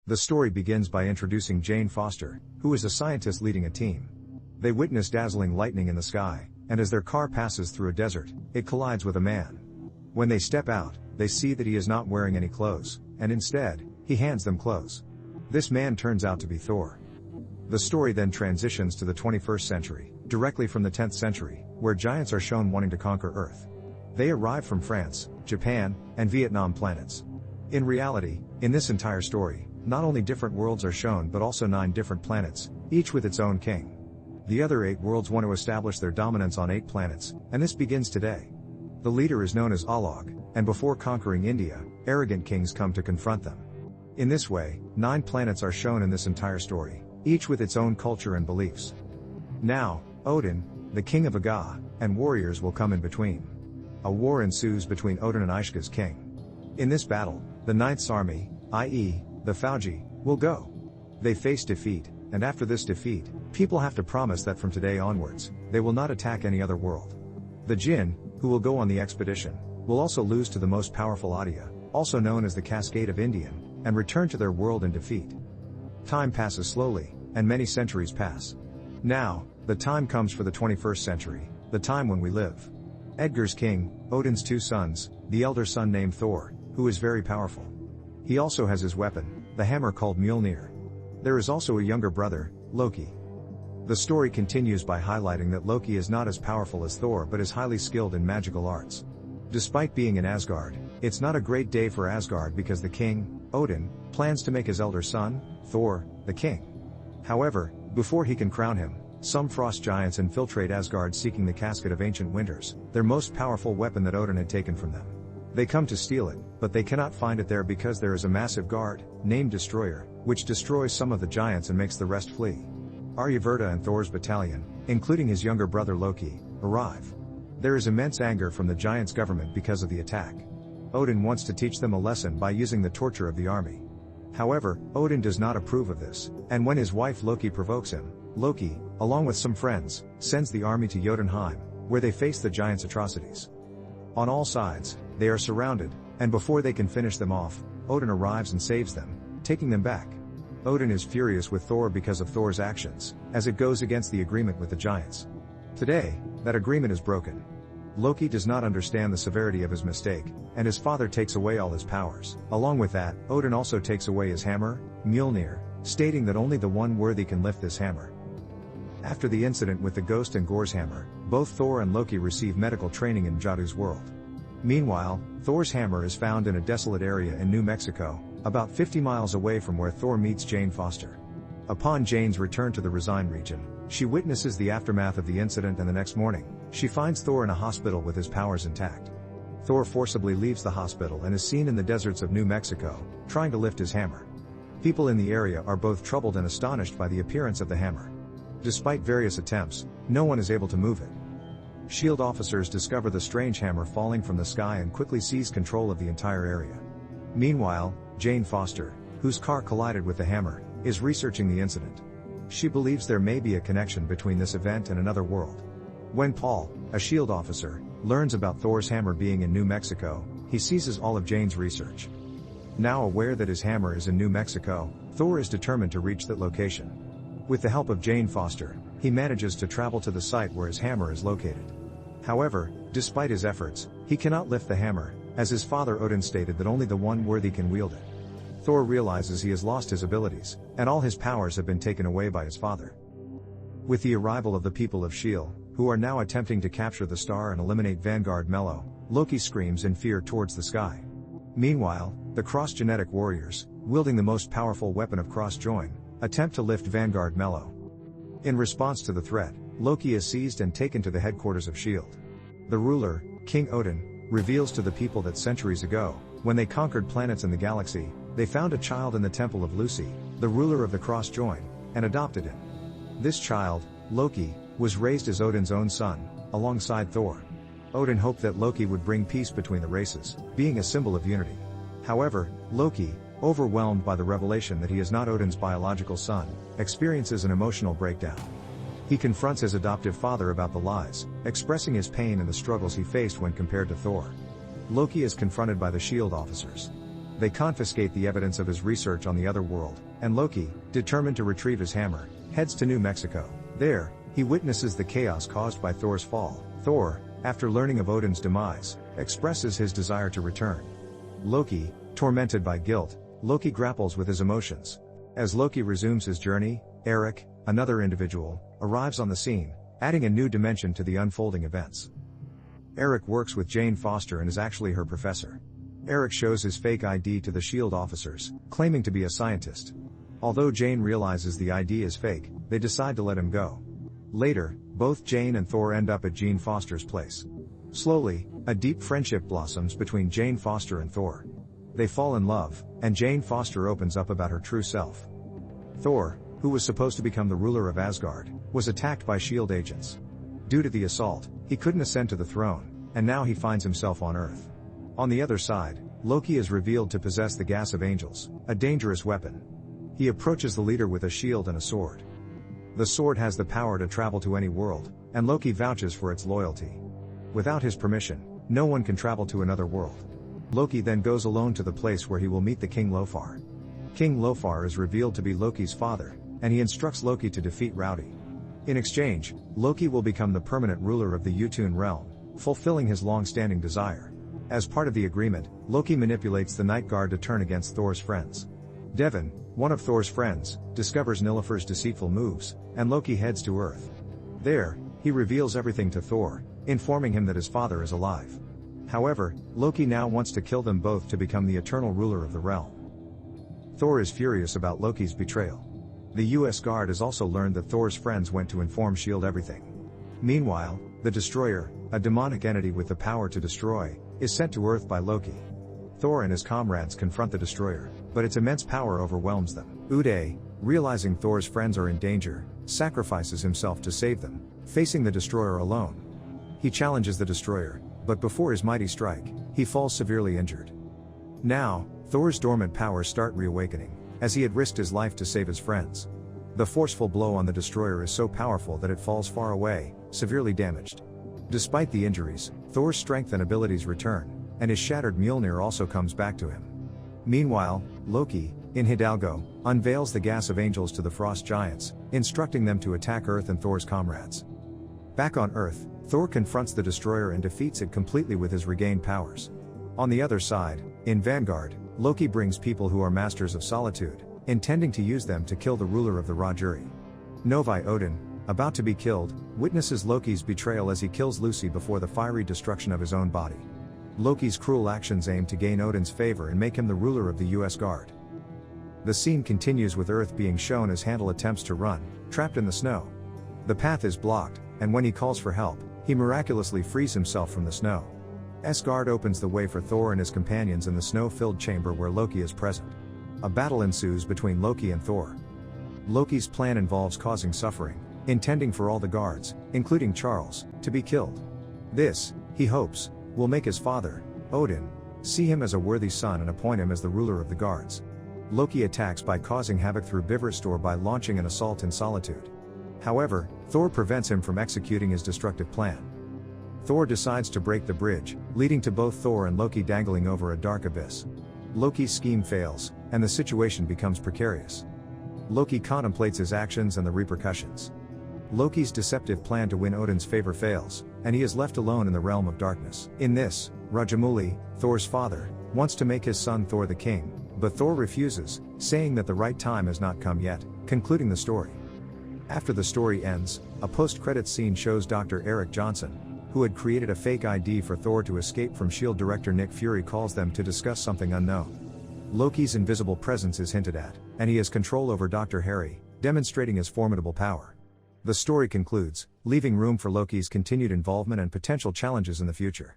The story begins by introducing Jane Foster, who is a scientist leading a team. They witness dazzling lightning in the sky, and as their car passes through a desert, it collides with a man. When they step out, they see that he is not wearing any clothes, and instead, he hands them clothes. This man turns out to be Thor. The story then transitions to the 21st century, directly from the 10th century, where giants are shown wanting to conquer Earth. They arrive from France, Japan, and Vietnam planets. In reality, in this entire story, not only different worlds are shown but also 9 different planets, each with its own king. The other 8 worlds want to establish their dominance on 8 planets, and this begins today. The leader is known as Epilogue, and before conquering India, arrogant kings come to confront them. In this way, 9 planets are shown in this entire story, each with its own culture and beliefs. Now, Odin, the king of Asgard, and warriors will come in between. A war ensues between Odin and Asgard's king. In this battle, the Ninth's army, i.e., the Fauji, will go. They face defeat, and after this defeat, people have to promise that from today onwards, they will not attack any other world. The Jinn, who will go on the expedition, will also lose to the most powerful Aditya, also known as the Cascade of Indian, and return to their world in defeat. Time passes slowly, and many centuries pass. Now, the time comes for the 21st century, the time when we live. Asgard's king, Odin's 2 sons, the elder son named Thor, who is very powerful. He also has his weapon, the hammer called Mjolnir. There is also a younger brother, Loki. The story continues by highlighting that Loki is not as powerful as Thor but is highly skilled in magical arts. Despite being in Asgard, it's not a great day for Asgard because the king, Odin, plans to make his elder son, Thor, the king. However, before he can crown him, some frost giants infiltrate Asgard seeking the Casket of Ancient Winters, their most powerful weapon that Odin had taken from them. They come to steal it, but they cannot find it there because there is a massive guard, named Destroyer, which destroys some of the giants and makes the rest flee. Aryavurta and Thor's battalion, including his younger brother Loki, arrive. There is immense anger from the giants' government because of the attack. Odin wants to teach them a lesson by using the torture of the army. However, Odin does not approve of this, and when his wife Loki provokes him, Loki, along with some friends, sends the army to Jotunheim, where they face the giants' atrocities. On all sides, they are surrounded, and before they can finish them off, Odin arrives and saves them, taking them back. Odin is furious with Thor because of Thor's actions, as it goes against the agreement with the giants. Today, that agreement is broken. Loki does not understand the severity of his mistake, and his father takes away all his powers. Along with that, Odin also takes away his hammer, Mjolnir, stating that only the one worthy can lift this hammer. After the incident with the ghost and Gor's hammer, both Thor and Loki receive medical training in Jadu's world. Meanwhile, Thor's hammer is found in a desolate area in New Mexico, about 50 miles away from where Thor meets Jane Foster. Upon Jane's return to the Rhine region, she witnesses the aftermath of the incident, and the next morning, she finds Thor in a hospital with his powers intact. Thor forcibly leaves the hospital and is seen in the deserts of New Mexico, trying to lift his hammer. People in the area are both troubled and astonished by the appearance of the hammer. Despite various attempts, no one is able to move it. SHIELD officers discover the strange hammer falling from the sky and quickly seize control of the entire area. Meanwhile, Jane Foster, whose car collided with the hammer, is researching the incident. She believes there may be a connection between this event and another world. When Paul, a SHIELD officer, learns about Thor's hammer being in New Mexico, he seizes all of Jane's research. Now aware that his hammer is in New Mexico, Thor is determined to reach that location. With the help of Jane Foster, he manages to travel to the site where his hammer is located. However, despite his efforts, he cannot lift the hammer, as his father Odin stated that only the one worthy can wield it. Thor realizes he has lost his abilities, and all his powers have been taken away by his father. With the arrival of the people of S.H.I.E.L.D., who are now attempting to capture the star and eliminate Vanguard Mello, Loki screams in fear towards the sky. Meanwhile, the cross-genetic warriors, wielding the most powerful weapon of cross-join, attempt to lift Vanguard Mello. In response to the threat, Loki is seized and taken to the headquarters of S.H.I.E.L.D. The ruler, King Odin, reveals to the people that centuries ago, when they conquered planets in the galaxy, they found a child in the temple of Lucy, the ruler of the cross-join, and adopted him. This child, Loki, was raised as Odin's own son, alongside Thor. Odin hoped that Loki would bring peace between the races, being a symbol of unity. However, Loki, overwhelmed by the revelation that he is not Odin's biological son, experiences an emotional breakdown. He confronts his adoptive father about the lies, expressing his pain and the struggles he faced when compared to Thor. Loki is confronted by the SHIELD officers. They confiscate the evidence of his research on the other world, and Loki, determined to retrieve his hammer, heads to New Mexico. There, he witnesses the chaos caused by Thor's fall. Thor, after learning of Odin's demise, expresses his desire to return. Loki, tormented by guilt, Loki grapples with his emotions. As Loki resumes his journey, Eric, another individual, arrives on the scene, adding a new dimension to the unfolding events. Eric works with Jane Foster and is actually her professor. Eric shows his fake ID to the SHIELD officers, claiming to be a scientist. Although Jane realizes the ID is fake, they decide to let him go. Later, both Jane and Thor end up at Jane Foster's place. Slowly, a deep friendship blossoms between Jane Foster and Thor. They fall in love, and Jane Foster opens up about her true self. Thor, who was supposed to become the ruler of Asgard, was attacked by SHIELD agents. Due to the assault, he couldn't ascend to the throne, and now he finds himself on Earth. On the other side, Loki is revealed to possess the gas of angels, a dangerous weapon. He approaches the leader with a shield and a sword. The sword has the power to travel to any world, and Loki vouches for its loyalty. Without his permission, no one can travel to another world. Loki then goes alone to the place where he will meet the King Lofar. King Lofar is revealed to be Loki's father, and he instructs Loki to defeat Rowdy. In exchange, Loki will become the permanent ruler of the Jotun realm, fulfilling his long-standing desire. As part of the agreement, Loki manipulates the Night Guard to turn against Thor's friends. Devon, one of Thor's friends, discovers Nilüfer's deceitful moves, and Loki heads to Earth. There, he reveals everything to Thor, informing him that his father is alive. However, Loki now wants to kill them both to become the eternal ruler of the realm. Thor is furious about Loki's betrayal. The US Guard has also learned that Thor's friends went to inform SHIELD everything. Meanwhile, the Destroyer, a demonic entity with the power to destroy, is sent to Earth by Loki. Thor and his comrades confront the Destroyer, but its immense power overwhelms them. Uday, realizing Thor's friends are in danger, sacrifices himself to save them, facing the Destroyer alone. He challenges the Destroyer, but before his mighty strike, he falls severely injured. Now, Thor's dormant powers start reawakening, as he had risked his life to save his friends. The forceful blow on the Destroyer is so powerful that it falls far away, severely damaged. Despite the injuries, Thor's strength and abilities return, and his shattered Mjolnir also comes back to him. Meanwhile, Loki, in Hidalgo, unveils the gas of angels to the frost giants, instructing them to attack Earth and Thor's comrades. Back on Earth, Thor confronts the Destroyer and defeats it completely with his regained powers. On the other side, in Vanguard, Loki brings people who are masters of solitude, intending to use them to kill the ruler of the Rajuri. Novi Odin, about to be killed, witnesses Loki's betrayal as he kills Lucy before the fiery destruction of his own body. Loki's cruel actions aim to gain Odin's favor and make him the ruler of the US Guard. The scene continues with Earth being shown as Handel attempts to run, trapped in the snow. The path is blocked, and when he calls for help, he miraculously frees himself from the snow. Asgard opens the way for Thor and his companions in the snow-filled chamber where Loki is present. A battle ensues between Loki and Thor. Loki's plan involves causing suffering, intending for all the guards, including Charles, to be killed. This, he hopes, will make his father, Odin, see him as a worthy son and appoint him as the ruler of the guards. Loki attacks by causing havoc through Bifröstor by launching an assault in solitude. However, Thor prevents him from executing his destructive plan. Thor decides to break the bridge, leading to both Thor and Loki dangling over a dark abyss. Loki's scheme fails, and the situation becomes precarious. Loki contemplates his actions and the repercussions. Loki's deceptive plan to win Odin's favor fails, and he is left alone in the realm of darkness. In this, Rajamuli, Thor's father, wants to make his son Thor the king, but Thor refuses, saying that the right time has not come yet, concluding the story. After the story ends, a post-credits scene shows Dr. Eric Johnson, who had created a fake ID for Thor to escape from SHIELD. Director Nick Fury calls them to discuss something unknown. Loki's invisible presence is hinted at, and he has control over Dr. Harry, demonstrating his formidable power. The story concludes, leaving room for Loki's continued involvement and potential challenges in the future.